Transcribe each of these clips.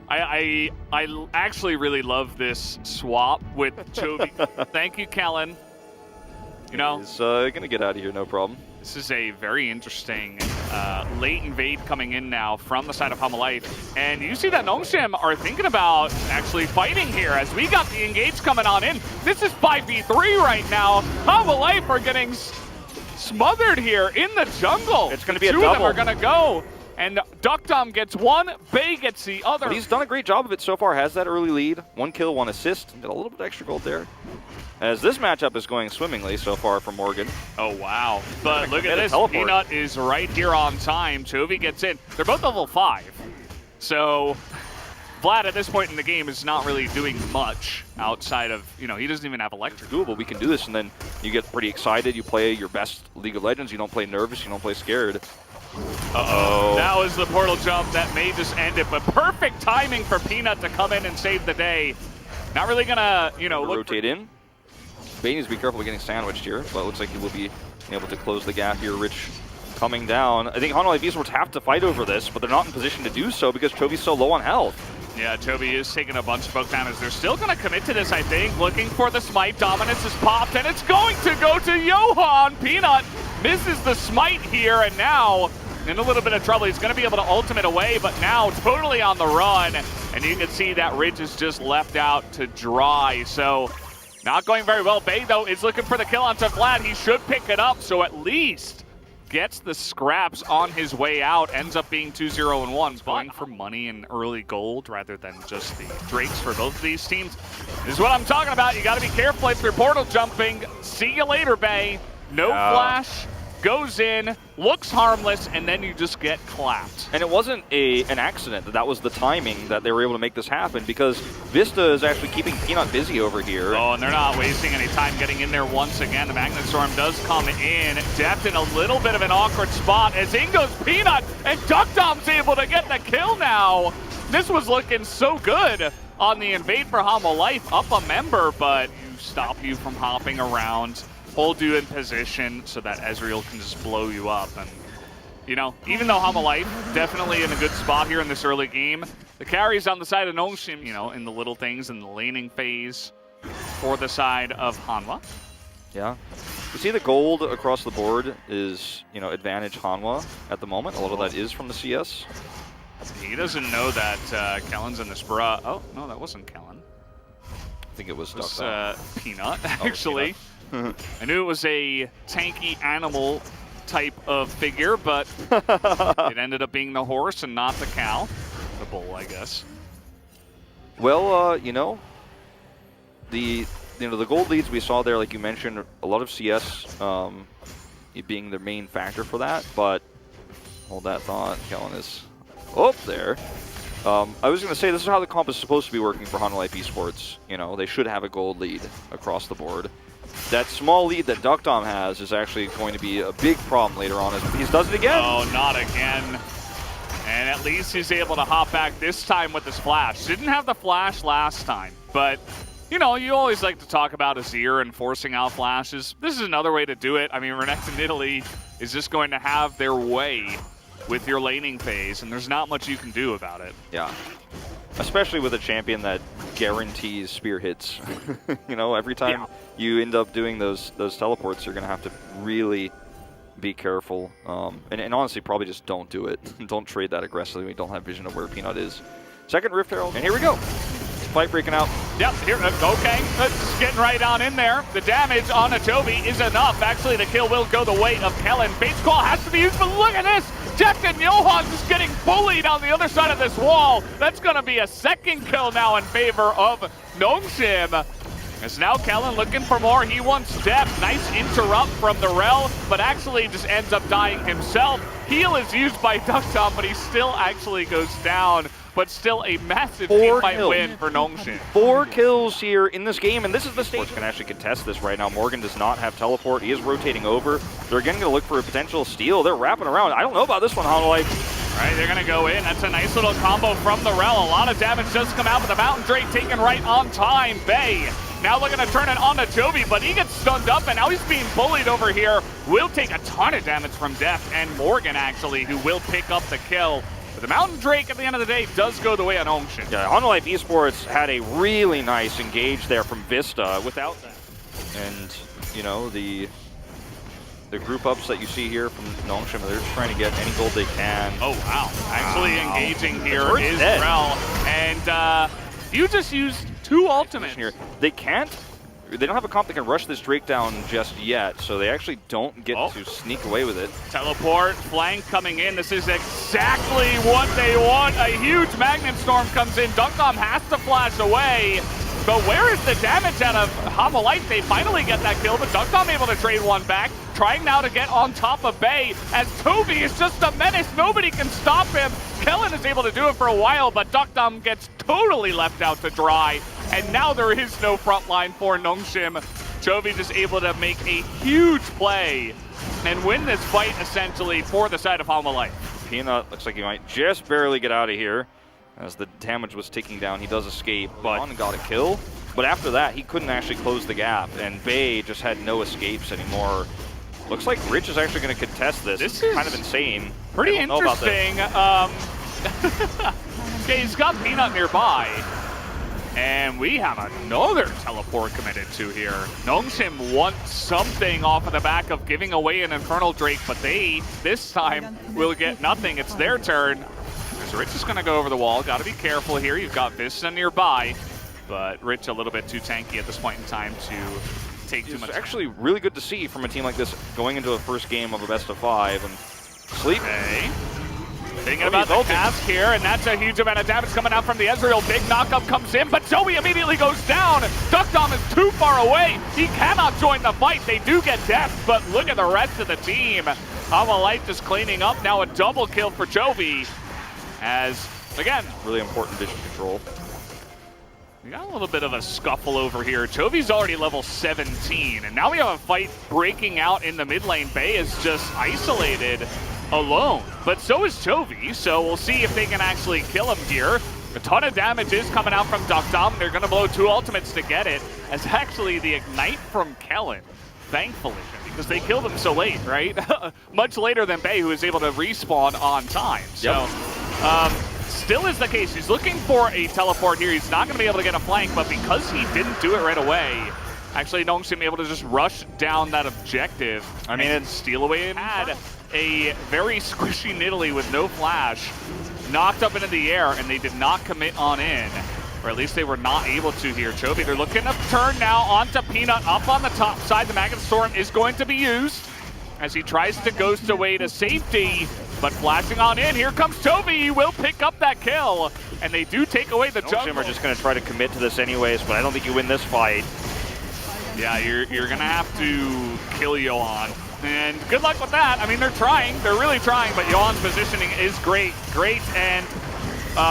I actually really love this swap with Chovy. Thank you, Kellen. You know, he's gonna get out of here, no problem. This is a very interesting late invade coming in now from the side of Hanwha Life. And you see that Nongshim are thinking about actually fighting here as we got the engage coming on in. This is 5v3 right now. Hanwha Life are getting smothered here in the jungle. It's going to be a double. Two of them are going to go. And Duckdom gets one, Bay gets the other. But he's done a great job of it so far, has that early lead. 1 kill, 1 assist, got a little bit extra gold there. As this matchup is going swimmingly so far for Morgan. Oh, wow. But look at this. Peanut is right here on time. Chovy gets in. They're both level 5. So Vlad at this point in the game is not really doing much outside of, you know, he doesn't even have electric. Doable, we can do this, and then you get pretty excited. You play your best League of Legends. You don't play nervous. You don't play scared. Uh-oh. That was the portal jump that may just end it, but perfect timing for Peanut to come in and save the day. Not really gonna, you know, rotate in. Bay needs to be careful of getting sandwiched here, but it looks like he will be able to close the gap here. Rich coming down. I think Hanwha Life Esports have to fight over this, but they're not in position to do so because Chovy's so low on health. Yeah, Chovy is taking a bunch of poke damage. They're still going to commit to this, I think. Looking for the smite. Dominance is popped, and it's going to go to Johan. Peanut misses the smite here, and now in a little bit of trouble. He's going to be able to ultimate away, but now totally on the run. And you can see that Ridge is just left out to dry. So not going very well. Bay, though, is looking for the kill onto Vlad. He should pick it up, so at least gets the scraps on his way out. Ends up being 2-0-1. Going for money and early gold rather than just the Drakes for both of these teams. This is what I'm talking about. You got to be careful if you're portal jumping. See you later, Bay. No flash. Goes in, looks harmless, and then you just get clapped. And it wasn't an accident that was the timing that they were able to make this happen, because Vista is actually keeping Peanut busy over here. Oh, and they're not wasting any time getting in there once again. The Magnet Storm does come in. Deft in a little bit of an awkward spot as in goes Peanut, and Duckdom's able to get the kill now. This was looking so good on the invade for Hanwha Life. Up a member, but stop you from hopping around. Hold you in position so that Ezreal can just blow you up. And, you know, even though Hanwha Life definitely in a good spot here in this early game, the carries on the side of Nongshim, you know, in the little things in the laning phase for the side of Hanwha. Yeah. You see the gold across the board is, you know, advantage Hanwha at the moment. A lot of that is from the CS. He doesn't know that Kellen's in this bra. Oh, no, that wasn't Kellen. I think it was Peanut, actually. Peanut. I knew it was a tanky animal type of figure, but it ended up being the horse and not the cow. The bull, I guess. Well, you know, the gold leads we saw there, like you mentioned, a lot of CS being the main factor for that, but hold that thought. Kellen is up there. I was going to say, this is how the comp is supposed to be working for Hanwha Life Esports. You know, they should have a gold lead across the board. That small lead that Duckdom has is actually going to be a big problem later on as he does it again. Oh, not again. And at least he's able to hop back this time with his flash. Didn't have the flash last time, but you know, you always like to talk about Azir and forcing out flashes. This is another way to do it. I mean, Renekton in Italy is just going to have their way with your laning phase, and there's not much you can do about it. Yeah. Especially with a champion that guarantees spear hits. You know, every time you end up doing those teleports, you're going to have to really be careful. And honestly, probably just don't do it. Don't trade that aggressively when you don't have vision of where Peanut is. Second Rift Herald, and here we go. Fight breaking out. Yep, here, okay. Just getting right on in there. The damage on Chovy is enough. Actually, the kill will go the way of Kellen. Bates call has to be used, but look at this. Jeff and Johan just getting bullied on the other side of this wall. That's going to be a second kill now in favor of Nongshim. As now Kellen looking for more. He wants depth. Nice interrupt from the Rel, but actually just ends up dying himself. Heal is used by Duckdom, but he still actually goes down. But still a massive team-fight win for Nongshim. 4 kills here in this game, and this is the stage. Can actually contest this right now. Morgan does not have teleport. He is rotating over. They're again going to look for a potential steal. They're wrapping around. I don't know about this one, Hanwha Life. All right, they're going to go in. That's a nice little combo from the Rel. A lot of damage does come out, but the Mountain Drake taken right on time. Bay now looking to turn it on to Chovy, but he gets stunned up, and now he's being bullied over here. Will take a ton of damage from Deft, and Morgan, actually, who will pick up the kill. But the Mountain Drake, at the end of the day, does go the way of Nongshim. Yeah, Hanwha Esports had a really nice engage there from Vista without that. And, you know, the group ups that you see here from Nongshim, they're just trying to get any gold they can. Oh, wow. Actually engaging here is dead. Rel. And you just used 2 ultimates. Here. They don't have a comp that can rush this Drake down just yet, so they actually don't get to sneak away with it. Teleport, flank coming in. This is exactly what they want. A huge Magnet Storm comes in. Duckdom has to flash away. But where is the damage out of Hanwha? They finally get that kill, but Duckdom able to trade one back. Trying now to get on top of Bay, as Toby is just a menace. Nobody can stop him. Kellen is able to do it for a while, but Duckdom gets totally left out to dry. And now there is no front line for Nongshim. Chovy just able to make a huge play and win this fight essentially for the side of Hanwha. Peanut looks like he might just barely get out of here. As the damage was ticking down, he does escape, but got a kill. But after that, he couldn't actually close the gap, and Bay just had no escapes anymore. Looks like Rich is actually going to contest this. This is kind of insane. Pretty interesting. Okay, he's got Peanut nearby. And we have another teleport committed to here. Nongshim wants something off of the back of giving away an Infernal Drake, but they, this time, will get nothing. It's their turn. So Rich is going to go over the wall. Got to be careful here. You've got Vista nearby, but Rich a little bit too tanky at this point in time to take too much. It's actually really good to see from a team like this going into a first game of a best-of-5 and Sleep. Okay. Thinking about the task here, and that's a huge amount of damage coming out from the Ezreal. Big knockup comes in, but Zoe immediately goes down. Duckdom is too far away. He cannot join the fight. They do get death, but look at the rest of the team. Hanwha just cleaning up. Now a double kill for Chovy. As, again, really important vision control. We got a little bit of a scuffle over here. Chovy's already level 17, and now we have a fight breaking out in the mid lane. Bay is just isolated alone, but so is Chovy, so we'll see if they can actually kill him here. A ton of damage is coming out from Duckdom. They're going to blow 2 ultimates to get it, as actually the Ignite from Kellen, thankfully, because they killed him so late, right? Much later than Bay, who was able to respawn on time. So, still is the case. He's looking for a teleport here. He's not going to be able to get a flank, but because he didn't do it right away, actually Nongshim able to just rush down that objective. I mean, and steal away. Had a very squishy Nidalee with no flash, knocked up into the air, and they did not commit on in. Or at least they were not able to here. Chovy, they're looking to turn now onto Peanut up on the top side. The Magnet Storm is going to be used as he tries to ghost away to safety, but flashing on in. Here comes Chovy. He will pick up that kill, and they do take away the jungle. Nongshim are just going to try to commit to this anyways, but I don't think you win this fight. Yeah, you're going to have to kill Johan. And good luck with that. I mean, they're trying. They're really trying, but Johan's positioning is great. And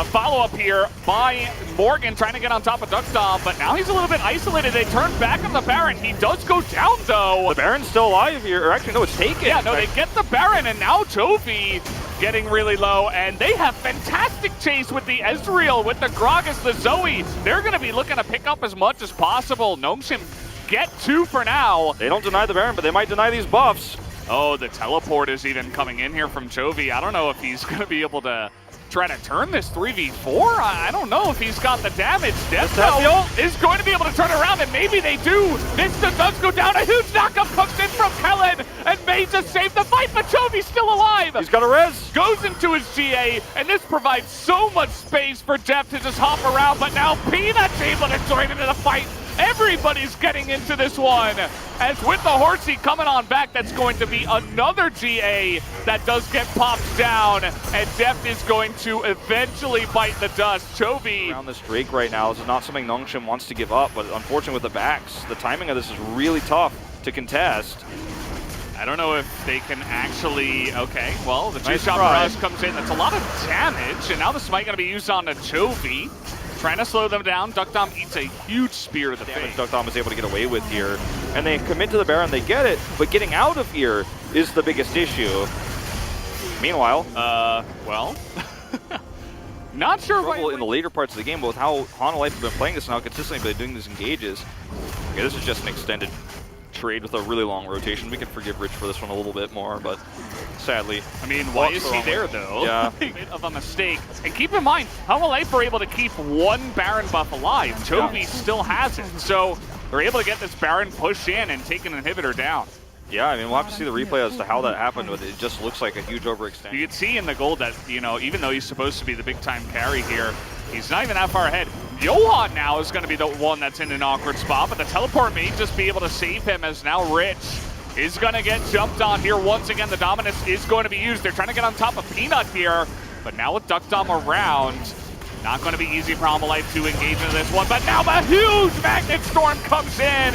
follow-up here by Morgan trying to get on top of Duckdom, but now he's a little bit isolated. They turn back on the Baron. He does go down, though. The Baron's still alive here. Or actually, no, it's taken. Yeah, no, they get the Baron, and now Chovy getting really low, and they have fantastic chase with the Ezreal, with the Gragas, the Zoe. They're going to be looking to pick up as much as possible. Nongshim get 2 for now. They don't deny the Baron, but they might deny these buffs. Oh, the teleport is even coming in here from Chovy. I don't know if he's going to be able to try to turn this 3v4. I don't know if he's got the damage. Deathsnow is going to be able to turn around, and maybe they do. Vista does go down. A huge knockup comes in from Kellen, and May just saved the fight, but Chovy's still alive. He's got a res. Goes into his GA, and this provides so much space for Jeff to just hop around, but now Peanut's able to join into the fight. Everybody's getting into this one. As with the Horsey coming on back, that's going to be another GA that does get popped down. And Deft is going to eventually bite the dust. Chovy. Around this Drake right now, this is not something Nongshim wants to give up, but unfortunately with the backs, the timing of this is really tough to contest. I don't know if they can actually, okay, well, the two-shot rush comes in. That's a lot of damage, and now the smite going to be used on the Chovy. Trying to slow them down. Duckdom eats a huge spear to the face. Duckdom is able to get away with here. And they commit to the Baron, they get it, but getting out of here is the biggest issue. Meanwhile, well, not sure why. In the later parts of the game, but with how Hanwha have been playing this now consistently, by doing these engages. Okay, this is just an extended trade with a really long rotation. We can forgive Rich for this one a little bit more, but sadly. I mean, why is he there, though? Yeah. Bit of a mistake. And keep in mind, Hanwha Life were able to keep one Baron buff alive. Chovy still has it. So they're able to get this Baron push in and take an inhibitor down. Yeah, I mean, we'll have to see the replay as to how that happened, but it just looks like a huge overextension. You can see in the gold that, you know, even though he's supposed to be the big-time carry here, he's not even that far ahead. Johan now is going to be the one that's in an awkward spot, but the teleport may just be able to save him, as now Rich is going to get jumped on here. Once again, the dominance is going to be used. They're trying to get on top of Peanut here, but now with Duck Dom around, not going to be easy for Hanwha Life to engage into this one, but now a huge Magnet Storm comes in.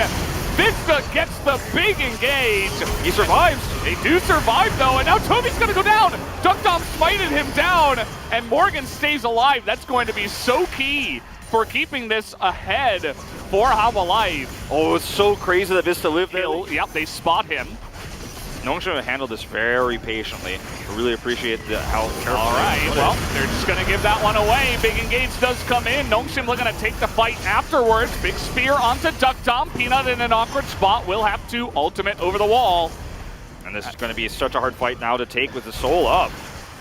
Vista gets the big engage. He survives. They do survive, though, and now Toby's going to go down. Duck Dom smited him down, and Morgan stays alive. That's going to be so key for keeping this ahead for Hanwha Life. Oh, it's so crazy that Vista lived there. Yep, they spot him. Nongshim handled this very patiently. I really appreciate how careful. All right, well, they're just going to give that one away. Big engage does come in. Nongshim looking to take the fight afterwards. Big spear onto Duck Dom. Peanut in an awkward spot. Will have to ultimate over the wall. And this is going to be such a hard fight now to take with the soul up.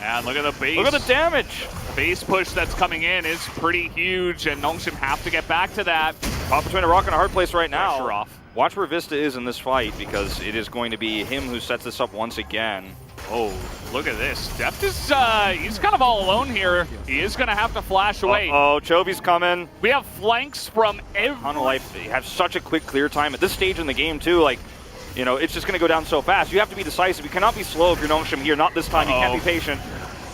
And look at the base. Look at the damage. The base push that's coming in is pretty huge, and Nongshim have to get back to that. Caught between a rock and a hard place right now. Pressure off. Watch where Vista is in this fight, because it is going to be him who sets this up once again. Oh, look at this. Deft is, he's kind of all alone here. He is going to have to flash away. Oh, Chovy's coming. We have flanks from Hanwha Life have such a quick clear time at this stage in the game, too. Like, you know, it's just going to go down so fast. You have to be decisive. You cannot be slow if you're Nongshim here. Not this time. You can't be patient.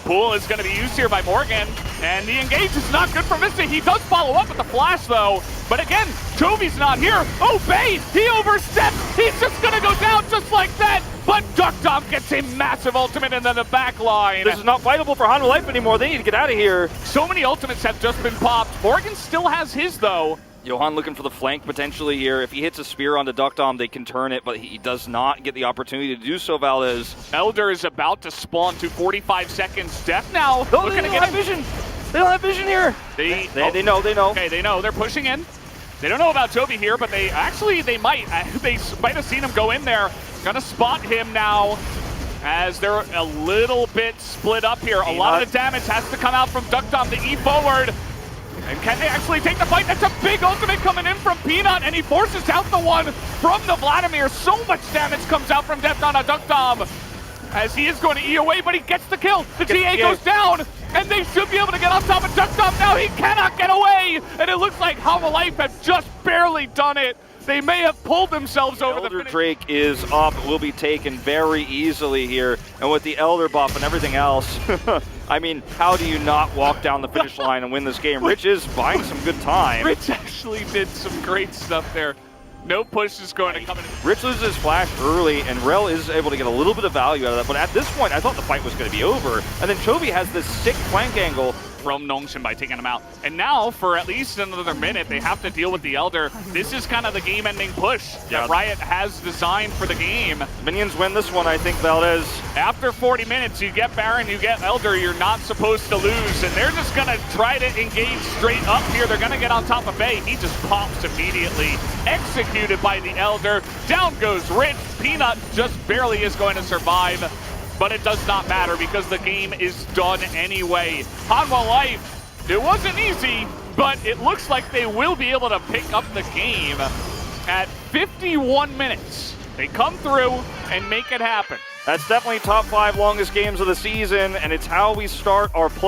Pool is going to be used here by Morgan, and the engage is not good for Vista. He does follow up with the flash, though. But again, Chovy's not here. Oh, Bay, he oversteps. He's just going to go down just like that. But Duck Dom gets a massive ultimate into the back line. This is not fightable for Hanwha Life anymore. They need to get out of here. So many ultimates have just been popped. Morgan still has his, though. Johan looking for the flank potentially here. If he hits a spear onto Duck Dom, they can turn it, but he does not get the opportunity to do so, Valdez. Elder is about to spawn to 45 seconds. Def now looking to get him. Vision. They don't have vision here. They know. Okay, they know. They're pushing in. They don't know about Chovy here, but they might. They might have seen him go in there. Gonna spot him now, as they're a little bit split up here. A lot of the damage has to come out from Duck Dom to E forward. And can they actually take the fight? That's a big ultimate coming in from Peanut, and he forces out the one from the Vladimir. So much damage comes out from Deft on a Duck Dom, as he is going to E away, but he gets the kill. The TA goes down, and they should be able to get on top of Duck Dom now. He cannot get away, and it looks like Hanwha Life have just barely done it. They may have pulled themselves over the finish. Drake is up, will be taken very easily here, and with the Elder buff and everything else, I mean, how do you not walk down the finish line and win this game? Rich is buying some good time. Rich actually did some great stuff there. No push is going to come in. Rich loses his flash early, and Rel is able to get a little bit of value out of that, but at this point, I thought the fight was going to be over, and then Chovy has this sick flank angle from Nongshim by taking him out. And now, for at least another minute, they have to deal with the Elder. This is kind of the game-ending push that Riot has designed for the game. Minions win this one, I think, Valdez. After 40 minutes, you get Baron, you get Elder, you're not supposed to lose, and they're just gonna try to engage straight up here. They're gonna get on top of Bay. He just pops immediately. Executed by the Elder. Down goes Rich. Peanut just barely is going to survive. But it does not matter because the game is done anyway. Hanwha Life, it wasn't easy, but it looks like they will be able to pick up the game at 51 minutes. They come through and make it happen. That's definitely top 5 longest games of the season, and it's how we start our play.